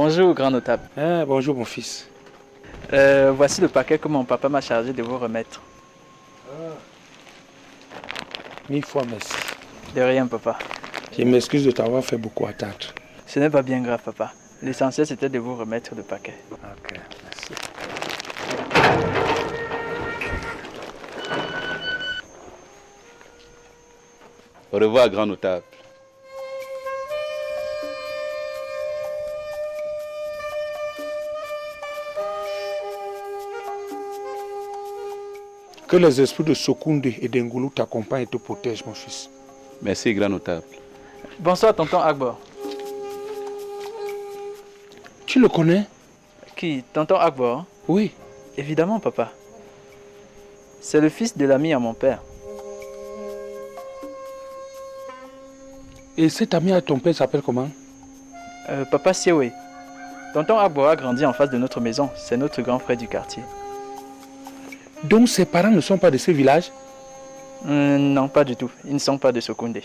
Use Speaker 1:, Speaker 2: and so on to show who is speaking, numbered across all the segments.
Speaker 1: Bonjour, grand notable.
Speaker 2: Ah, bonjour, mon fils.
Speaker 1: Voici le paquet que mon papa m'a chargé de vous remettre.
Speaker 2: Mille fois merci.
Speaker 1: De rien, papa.
Speaker 2: Je m'excuse de t'avoir fait beaucoup attendre.
Speaker 1: Ce n'est pas bien grave, papa. L'essentiel, c'était de vous remettre le paquet.
Speaker 2: Ok, merci.
Speaker 3: Au revoir, grand notable.
Speaker 2: Que les esprits de Sokounde et d'Engulu t'accompagnent et te protègent, mon fils.
Speaker 3: Merci, grand notable.
Speaker 1: Bonsoir, tonton Akbar.
Speaker 2: Tu le connais?
Speaker 1: Qui? Tonton Akbar?
Speaker 2: Oui.
Speaker 1: Évidemment, papa. C'est le fils de l'ami à mon père.
Speaker 2: Et cet ami à ton père s'appelle comment?
Speaker 1: Papa Siewe. Tonton Akbar a grandi en face de notre maison. C'est notre grand frère du quartier.
Speaker 2: Donc ses parents ne sont pas de ce village?
Speaker 1: Non, pas du tout. Ils ne sont pas de Sokoundé.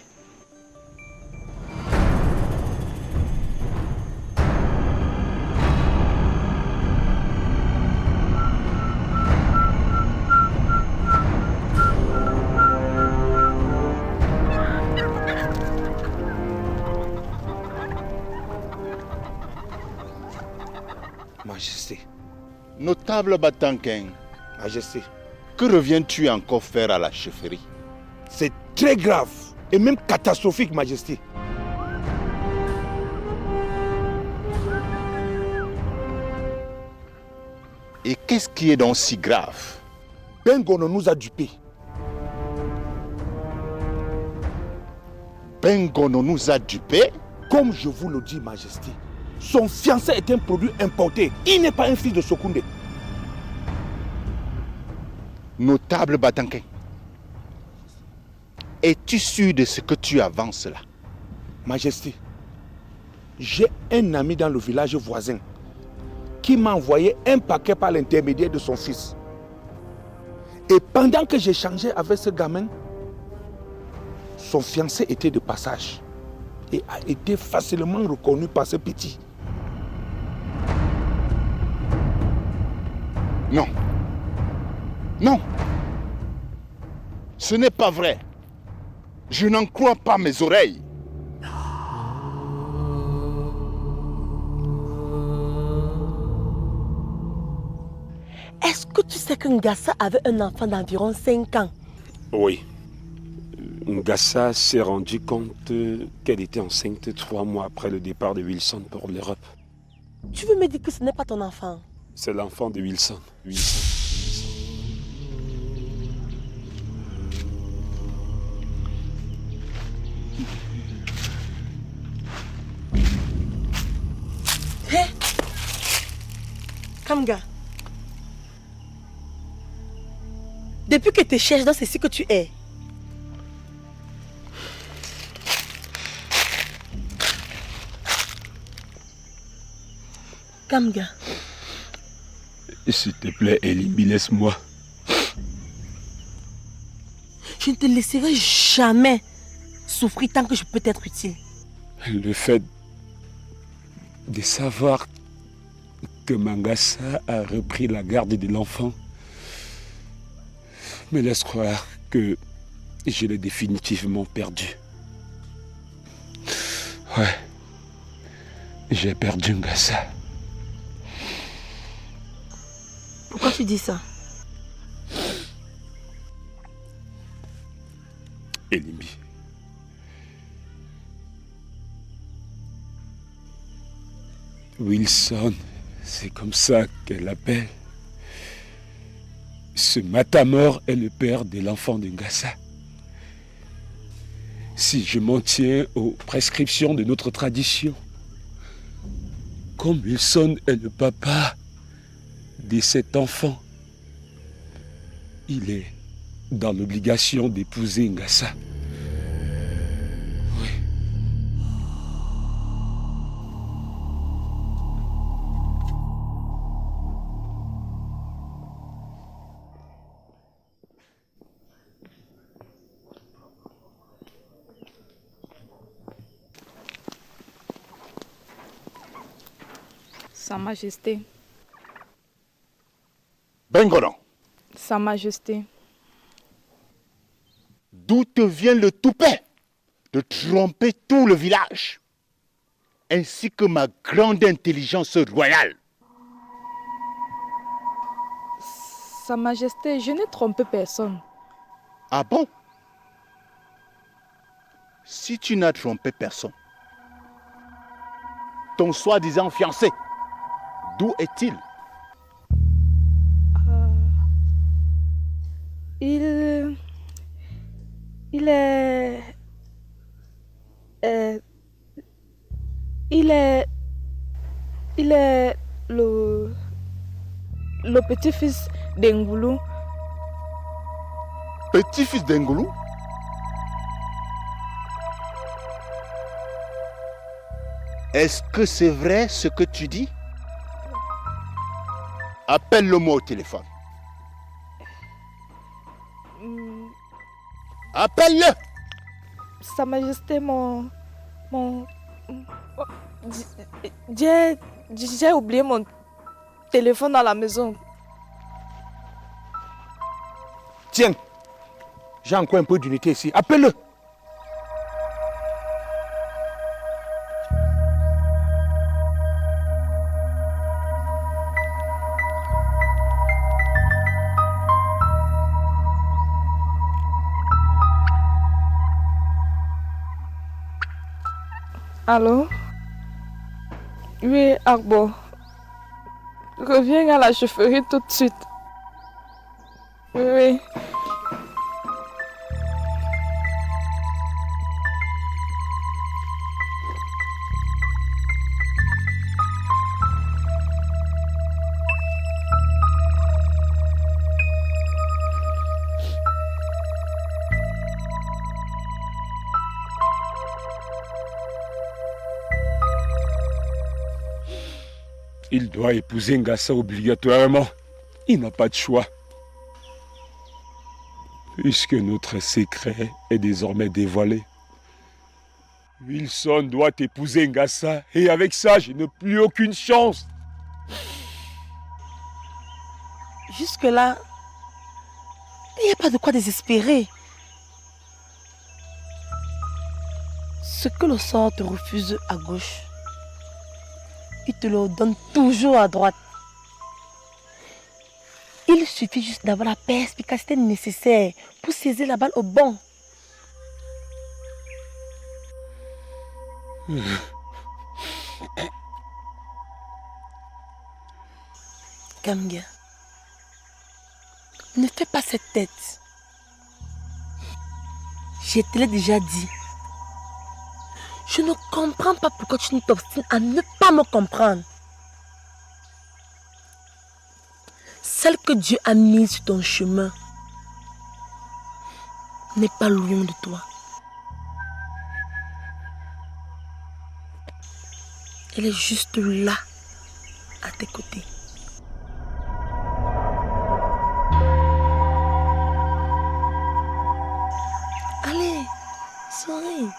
Speaker 2: Majesté.
Speaker 4: Notable Batankin,
Speaker 2: Majesté.
Speaker 4: que reviens-tu encore faire à la chefferie?
Speaker 2: C'est très grave et même catastrophique, Majesté.
Speaker 4: Et qu'est-ce qui est donc si grave?
Speaker 2: Bengono nous a dupés.
Speaker 4: Bengono nous a dupés?
Speaker 2: Comme je vous le dis, Majesté, son fiancé est un produit importé. Il n'est pas un fils de Sokoundé.
Speaker 4: Notable Batankin, es-tu sûr de ce que tu avances là?
Speaker 2: Majesté, j'ai un ami dans le village voisin qui m'a envoyé un paquet par l'intermédiaire de son fils. Et pendant que j'échangeais avec ce gamin, son fiancé était de passage et a été facilement reconnu par ce petit.
Speaker 4: Non. Non. Ce n'est pas vrai. Je n'en crois pas mes oreilles.
Speaker 5: Est-ce que tu sais que Ngassa avait un enfant d'environ 5 ans?
Speaker 6: Oui. Ngassa s'est rendu compte qu'elle était enceinte 3 mois après le départ de Wilson pour l'Europe.
Speaker 5: Tu veux me dire que ce n'est pas ton enfant?
Speaker 6: C'est l'enfant de Wilson.
Speaker 5: Hé! Kamga. Depuis que tu cherches dans c'est ce que tu es. Kamga.
Speaker 6: S'il te plaît, Elimbi, laisse-moi.
Speaker 5: Je ne te laisserai jamais souffrir tant que je peux t'être utile.
Speaker 6: Le fait de savoir que Mangassa a repris la garde de l'enfant me laisse croire que je l'ai définitivement perdu. Ouais, j'ai perdu Ngassa.
Speaker 5: Pourquoi tu dis ça?
Speaker 6: Elimbi. Wilson, c'est comme ça qu'elle l'appelle. Ce matamor est le père de l'enfant de Ngassa. Si je m'en tiens aux prescriptions de notre tradition, comme Wilson est le papa de cet enfant, il est dans l'obligation d'épouser Ngassa. Oui.
Speaker 7: Sa Majesté.
Speaker 4: Bengono,
Speaker 7: Sa Majesté.
Speaker 4: d'où te vient le toupet de tromper tout le village, ainsi que ma grande intelligence royale?
Speaker 7: Sa Majesté, je n'ai trompé personne.
Speaker 4: Ah bon? Si tu n'as trompé personne, ton soi-disant fiancé, d'où est-il?
Speaker 7: Il est... il est le petit-fils d'Engoulou.
Speaker 4: Petit-fils d'Engoulou? Est-ce que c'est vrai ce que tu dis? Appelle-le-moi au téléphone. Appelle-le!
Speaker 7: Sa Majesté, j'ai oublié mon téléphone à la maison.
Speaker 2: Tiens, j'ai encore un peu d'unité ici. Appelle-le.
Speaker 7: Allô? Oui, Agbo. Reviens à la chefferie tout de suite. Oui.
Speaker 6: Il doit épouser Ngassa obligatoirement. Il n'a pas de choix. Puisque notre secret est désormais dévoilé. Wilson doit épouser Ngassa et avec ça, je n'ai plus aucune chance.
Speaker 5: Jusque-là, il n'y a pas de quoi désespérer. Ce que le sort te refuse à gauche, il te le donne toujours à droite. Il suffit juste d'avoir la perspicacité nécessaire pour saisir la balle au bon. Kamga, ne fais pas cette tête. Je te l'ai déjà dit. Je ne comprends pas pourquoi tu t'obstines à ne pas me comprendre. Celle que Dieu a mise sur ton chemin n'est pas loin de toi. Elle est juste là, à tes côtés. Allez, souris.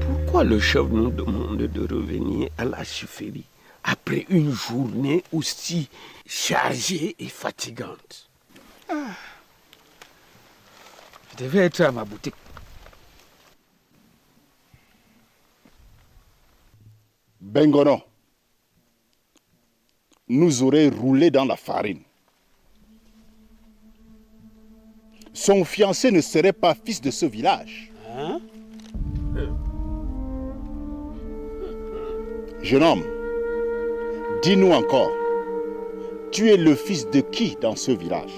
Speaker 8: Pourquoi le chef nous demande de revenir à la chefferie après une journée aussi chargée et fatigante?
Speaker 9: Je devais être à ma boutique.
Speaker 4: Bengono nous aurait roulé dans la farine. Son fiancé ne serait pas fils de ce village.
Speaker 8: Hein?
Speaker 4: Jeune homme, dis-nous encore, tu es le fils de qui dans ce village?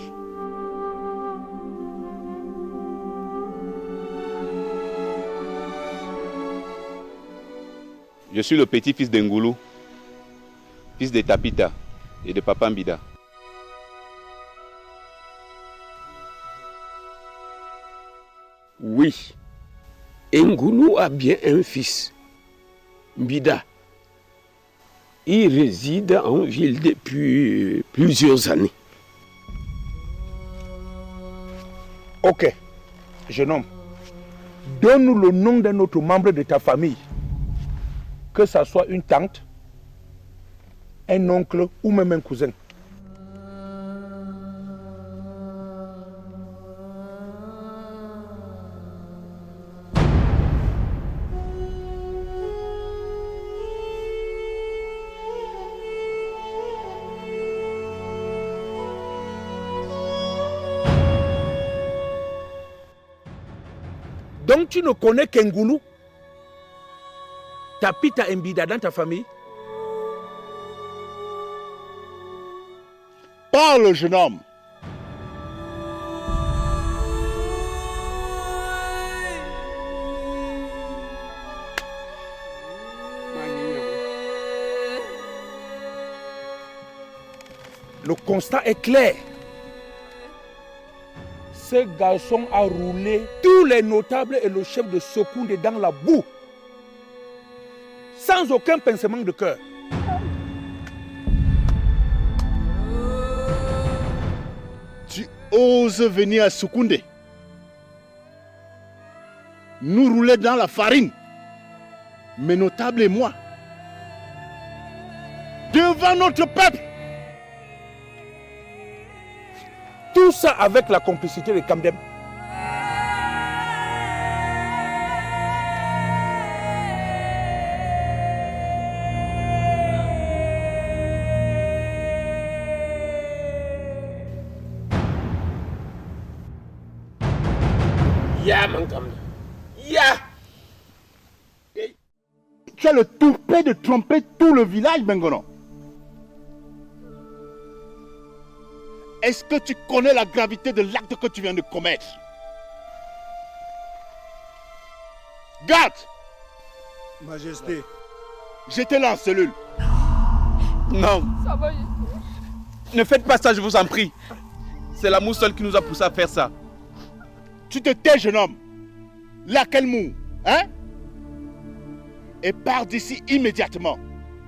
Speaker 3: Je suis le petit-fils d'Engoulou, fils de Tapita et de Papa Mbida.
Speaker 8: Oui, Engoulou a bien un fils, Mbida. Il réside en ville depuis plusieurs années.
Speaker 2: Ok, jeune homme, donne-nous le nom d'un autre membre de ta famille, que ça soit une tante, un oncle ou même un cousin. Donc tu ne connais qu'Engoulou, Tapita Mbida dans ta famille?
Speaker 4: Parle, jeune homme.
Speaker 2: Le constat est clair. Ce garçon a roulé tous les notables et le chef de Sokoundé dans la boue, sans aucun pincement de cœur.
Speaker 4: Tu oses venir à Sokoundé, nous rouler dans la farine, mes notables et moi, devant notre peuple.
Speaker 2: Tout ça avec la complicité de Kamdem.
Speaker 8: Ya, Mankam. Ya.
Speaker 4: Tu as le toupet de tromper tout le village, Bengono. Est-ce que tu connais la gravité de l'acte que tu viens de commettre? Garde!
Speaker 2: Majesté.
Speaker 4: J'étais là en cellule.
Speaker 3: Non,
Speaker 7: Ça va.
Speaker 3: ne faites pas ça, je vous en prie. C'est l'amour seul qui nous a poussé à faire ça.
Speaker 4: Tu te tais, jeune homme. Laquelle mou, hein? Et pars d'ici immédiatement.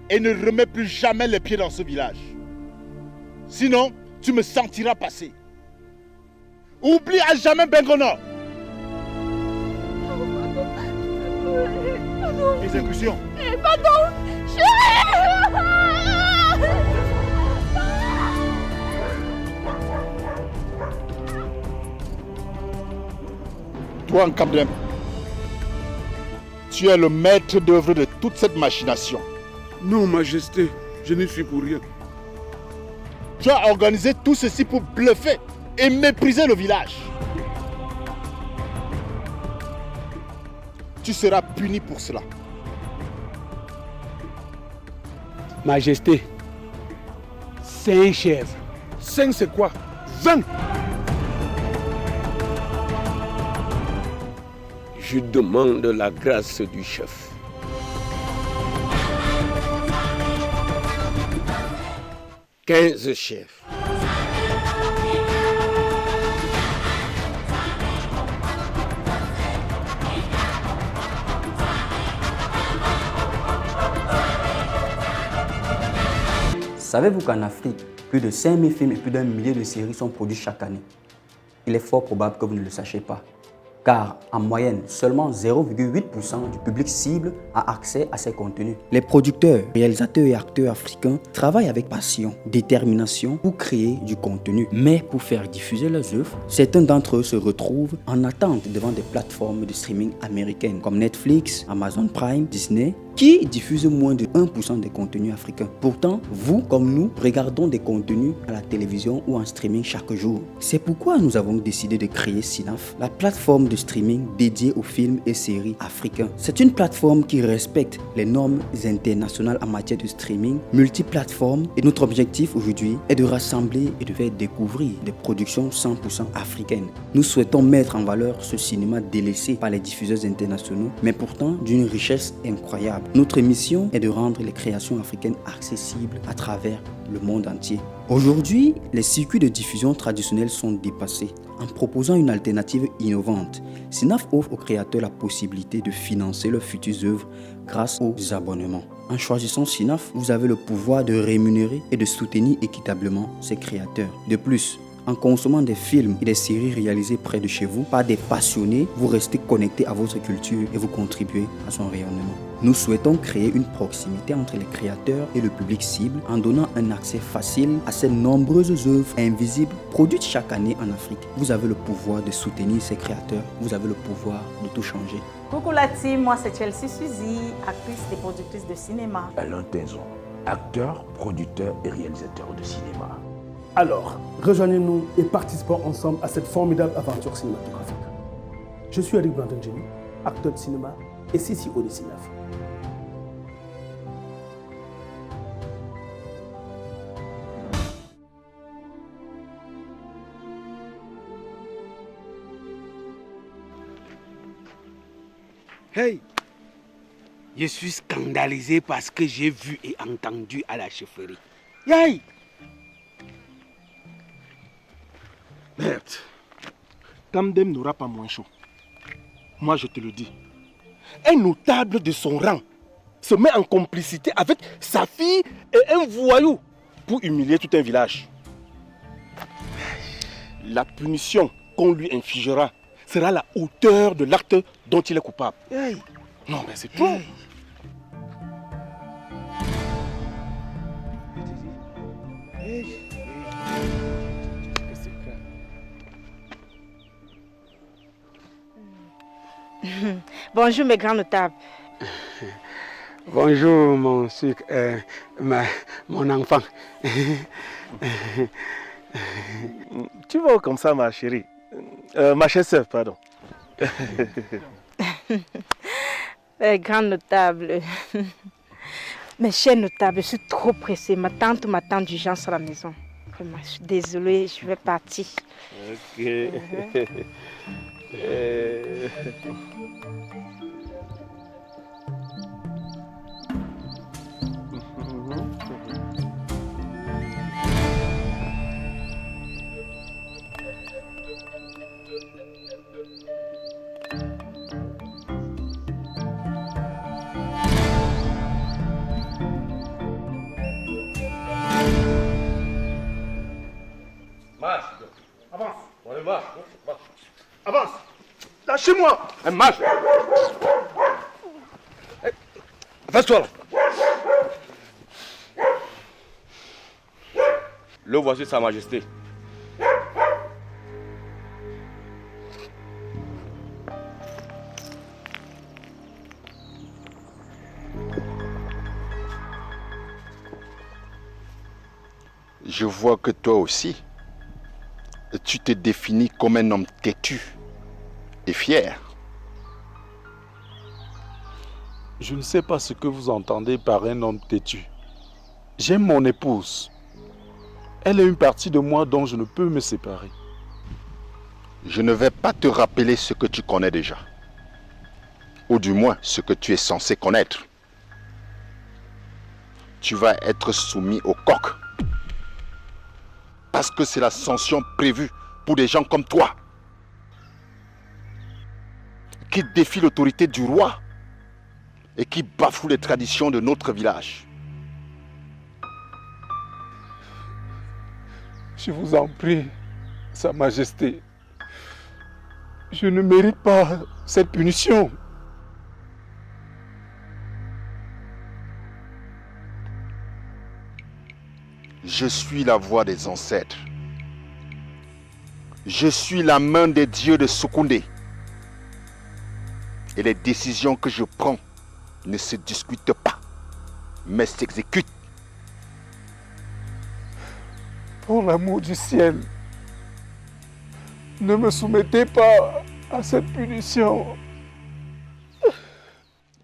Speaker 4: Et ne remets plus jamais les pieds dans ce village. Sinon, tu me sentiras passer. Oublie à jamais Bengono. Exécution.
Speaker 7: Pardon, chérie.
Speaker 4: Toi, Nkabdem, tu es le maître d'œuvre de toute cette machination.
Speaker 6: Non, Majesté, je n'y suis pour rien.
Speaker 4: Tu as organisé tout ceci pour bluffer et mépriser le village. Tu seras puni pour cela.
Speaker 9: Majesté, 5 chèvres.
Speaker 2: 5 c'est quoi? 20.
Speaker 8: Je demande la grâce du chef. « 15 chefs.
Speaker 10: Savez-vous qu'en Afrique, plus de 5000 films et plus d'1 millier de séries sont produits chaque année? Il est fort probable que vous ne le sachiez pas. Car en moyenne, seulement 0,8% du public cible a accès à ces contenus. Les producteurs, réalisateurs et acteurs africains travaillent avec passion, détermination pour créer du contenu. Mais pour faire diffuser leurs œuvres, certains d'entre eux se retrouvent en attente devant des plateformes de streaming américaines comme Netflix, Amazon Prime, Disney, qui diffusent moins de 1% des contenus africains. Pourtant, vous comme nous, regardons des contenus à la télévision ou en streaming chaque jour. C'est pourquoi nous avons décidé de créer Synaf, la plateforme de streaming dédiée aux films et séries africains. C'est une plateforme qui respecte les normes internationales en matière de streaming, multiplateforme, et notre objectif aujourd'hui est de rassembler et de faire découvrir des productions 100% africaines. Nous souhaitons mettre en valeur ce cinéma délaissé par les diffuseurs internationaux, mais pourtant d'une richesse incroyable. Notre mission est de rendre les créations africaines accessibles à travers le monde entier. Aujourd'hui, les circuits de diffusion traditionnels sont dépassés. En proposant une alternative innovante, Synaf offre aux créateurs la possibilité de financer leurs futures œuvres grâce aux abonnements. En choisissant Synaf, vous avez le pouvoir de rémunérer et de soutenir équitablement ces créateurs. De plus, En consommant des films et des séries réalisées près de chez vous par des passionnés, vous restez connecté à votre culture et vous contribuez à son rayonnement. Nous souhaitons créer une proximité entre les créateurs et le public cible en donnant un accès facile à ces nombreuses œuvres invisibles produites chaque année en Afrique. Vous avez le pouvoir de soutenir ces créateurs, vous avez le pouvoir de tout changer.
Speaker 11: Coucou la team, moi c'est Chelsea Suzy, actrice et productrice de cinéma.
Speaker 12: Alain Tenzon, acteur, producteur et réalisateur de cinéma.
Speaker 13: Alors, rejoignez-nous et participons ensemble à cette formidable aventure cinématographique. Je suis Eric Brandon-Jenny, acteur de cinéma et CCO de Cinef.
Speaker 8: Hey, je suis scandalisé par ce que j'ai vu et entendu à la chefferie. Hey!
Speaker 14: Merde. Kamdem n'aura pas moins chaud. Moi, je te le dis. Un notable de son rang se met en complicité avec sa fille et un voyou pour humilier tout un village. La punition qu'on lui infligera sera à la hauteur de l'acte dont il est coupable. Hey. Non, mais c'est trop. Hey.
Speaker 5: Bonjour mes grands notables.
Speaker 9: Bonjour mon sucre, mon enfant.
Speaker 14: Tu vois comme ça ma chérie. Ma chère sœur, pardon.
Speaker 5: Grand notable. Mes chers notables, je suis trop pressée. Ma tante m'attend d'urgence à la maison. Vraiment, je suis désolée, je vais partir.
Speaker 14: Ok.
Speaker 2: Marche. Avance. On marche.
Speaker 14: Avance. Lâchez-moi.
Speaker 2: Marche. Avance-toi là. Le voici Sa Majesté.
Speaker 15: Je vois que toi aussi, tu te définis comme un homme têtu et fier.
Speaker 16: Je ne sais pas ce que vous entendez par un homme têtu. J'aime mon épouse. Elle est une partie de moi dont je ne peux me séparer.
Speaker 15: Je ne vais pas te rappeler ce que tu connais déjà. Ou du moins ce que tu es censé connaître. Tu vas être soumis au coq. Parce que c'est la sanction prévue pour des gens comme toi. Qui défient l'autorité du roi et qui bafouent les traditions de notre village.
Speaker 16: Je vous en prie, Sa Majesté. Je ne mérite pas cette punition.
Speaker 15: Je suis la voix des ancêtres. Je suis la main des dieux de Soukoundé. Et les décisions que je prends ne se discutent pas, mais s'exécutent.
Speaker 16: Pour l'amour du ciel, ne me soumettez pas à cette punition.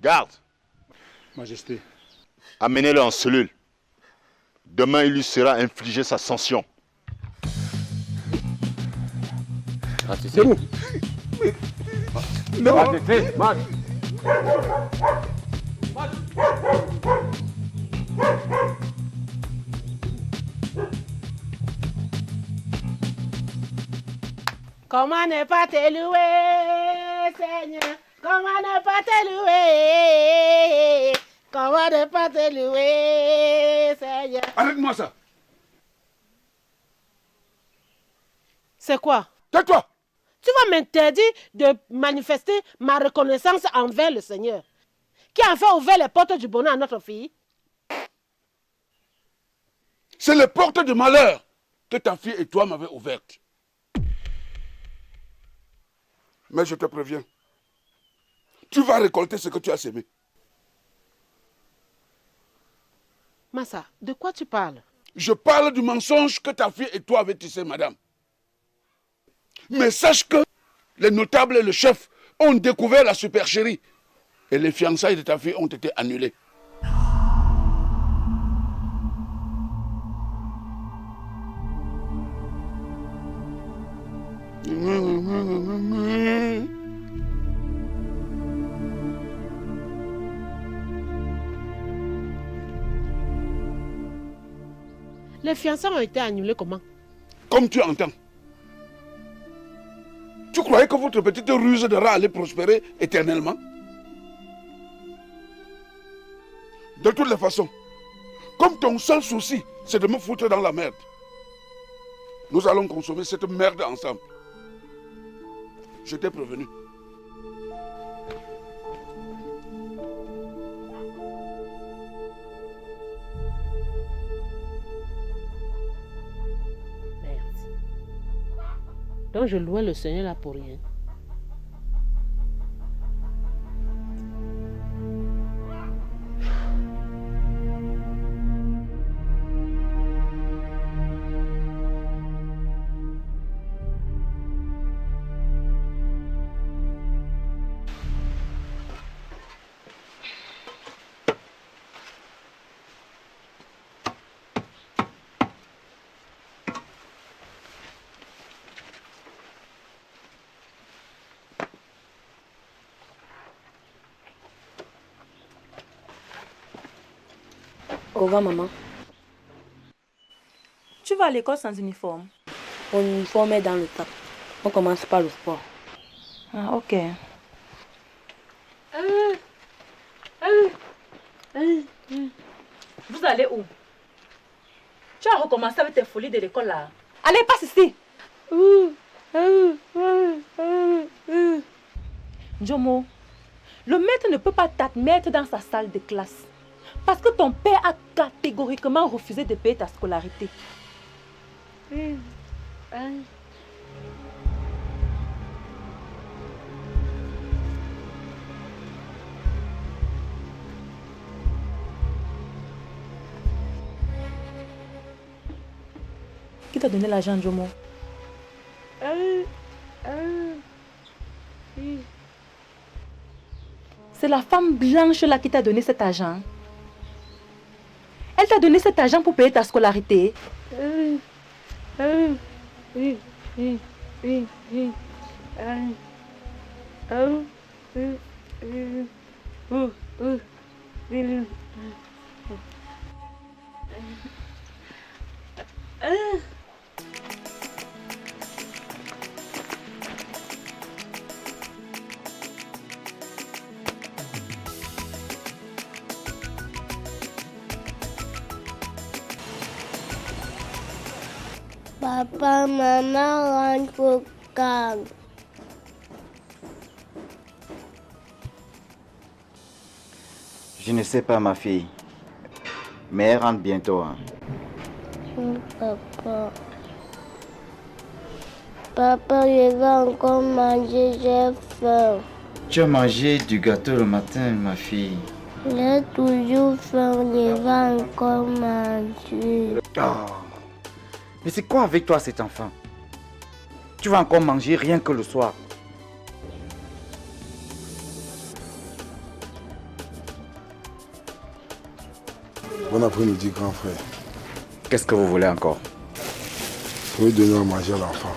Speaker 15: Garde.
Speaker 14: Majesté.
Speaker 15: Amenez-le en cellule. Demain, il lui sera infligé sa sanction.
Speaker 14: C'est où?
Speaker 9: Non.
Speaker 17: Comment ne pas te louer, Seigneur? Comment ne pas te louer? Comment ne pas te louer, Seigneur?
Speaker 2: Arrête-moi ça.
Speaker 17: C'est quoi?
Speaker 2: Tais-toi!
Speaker 17: Tu vas m'interdire de manifester ma reconnaissance envers le Seigneur, qui a enfin ouvert les portes du bonheur à notre fille.
Speaker 2: C'est les portes de malheur que ta fille et toi m'avez ouvertes. Mais je te préviens, tu vas récolter ce que tu as semé.
Speaker 17: Massa, de quoi tu parles?
Speaker 2: Je parle du mensonge que ta fille et toi avez tissé, madame. Mais sache que les notables et le chef ont découvert la supercherie et les fiançailles de ta fille ont été annulées.
Speaker 17: Les fiançailles ont été annulées comment?
Speaker 2: Comme tu entends. Tu croyais que votre petite ruse de rat allait prospérer éternellement? De toutes les façons, comme ton seul souci, c'est de me foutre dans la merde, nous allons consommer cette merde ensemble. Je t'ai prévenu.
Speaker 17: Donc je louais le Seigneur là pour rien.
Speaker 18: Au revoir, maman. Tu vas à l'école sans uniforme? Mon uniforme est dans le tas. On commence par le sport. Ah, ok. Vous allez où? Tu as recommencé avec tes folies de l'école là. Allez, passe ici. Jomo, le maître ne peut pas t'admettre dans sa salle de classe. Parce que ton père a catégoriquement refusé de payer ta scolarité. Qui t'a donné l'argent, Jomo? C'est la femme blanche là qui t'a donné cet argent. Elle t'a donné cet argent pour payer ta scolarité.
Speaker 19: Papa, maman rentre au calme.
Speaker 20: Je ne sais pas, ma fille. Mais elle rentre bientôt. Hein.
Speaker 19: Papa. Papa, je vais encore manger, j'ai faim.
Speaker 20: Tu as mangé du gâteau le matin, ma fille.
Speaker 19: J'ai toujours faim, je vais encore manger.
Speaker 20: Oh. Mais c'est quoi avec toi, cet enfant? Tu vas encore manger rien que le soir.
Speaker 21: Bon après-midi, grand frère.
Speaker 20: Qu'est-ce que vous voulez encore?
Speaker 21: Je vais donner à manger à l'enfant.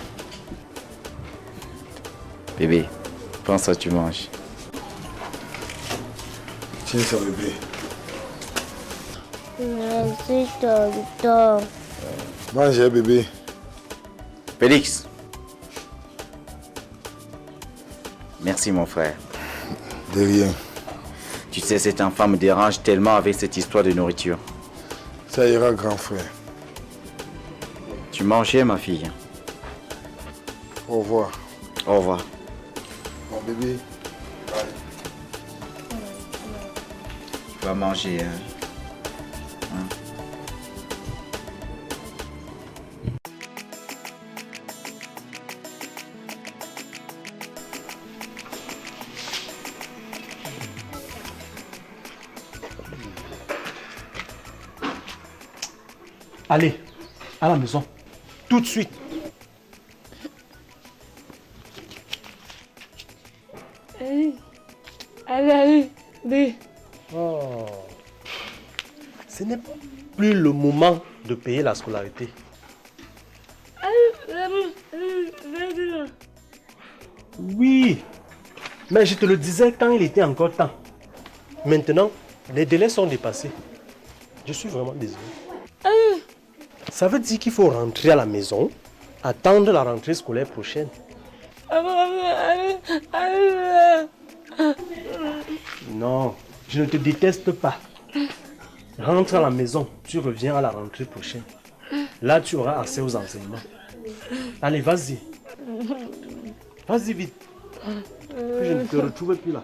Speaker 20: Bébé, prends ça, tu manges.
Speaker 21: Tiens ça, bébé.
Speaker 19: Merci, tonton.
Speaker 21: Mangez, bébé.
Speaker 20: Félix. Merci, mon frère.
Speaker 21: De rien.
Speaker 20: Tu sais, cet enfant me dérange tellement avec cette histoire de nourriture.
Speaker 21: Ça ira, grand frère.
Speaker 20: Tu mangeais, ma fille?
Speaker 21: Au revoir.
Speaker 20: Au revoir.
Speaker 21: Mon bébé.
Speaker 20: Tu vas manger, hein?
Speaker 13: Allez, à la maison. Tout de suite.
Speaker 7: Allez.
Speaker 13: Oh. Ce n'est plus le moment de payer la scolarité. Oui, mais je te le disais quand il était encore temps. Maintenant, les délais sont dépassés. Je suis vraiment désolé. Ça veut dire qu'il faut rentrer à la maison, attendre la rentrée scolaire prochaine. Non, je ne te déteste pas. Rentre à la maison, tu reviens à la rentrée prochaine. Là, tu auras accès aux enseignements. Allez, vas-y. Vas-y vite. Que je ne te retrouve plus là.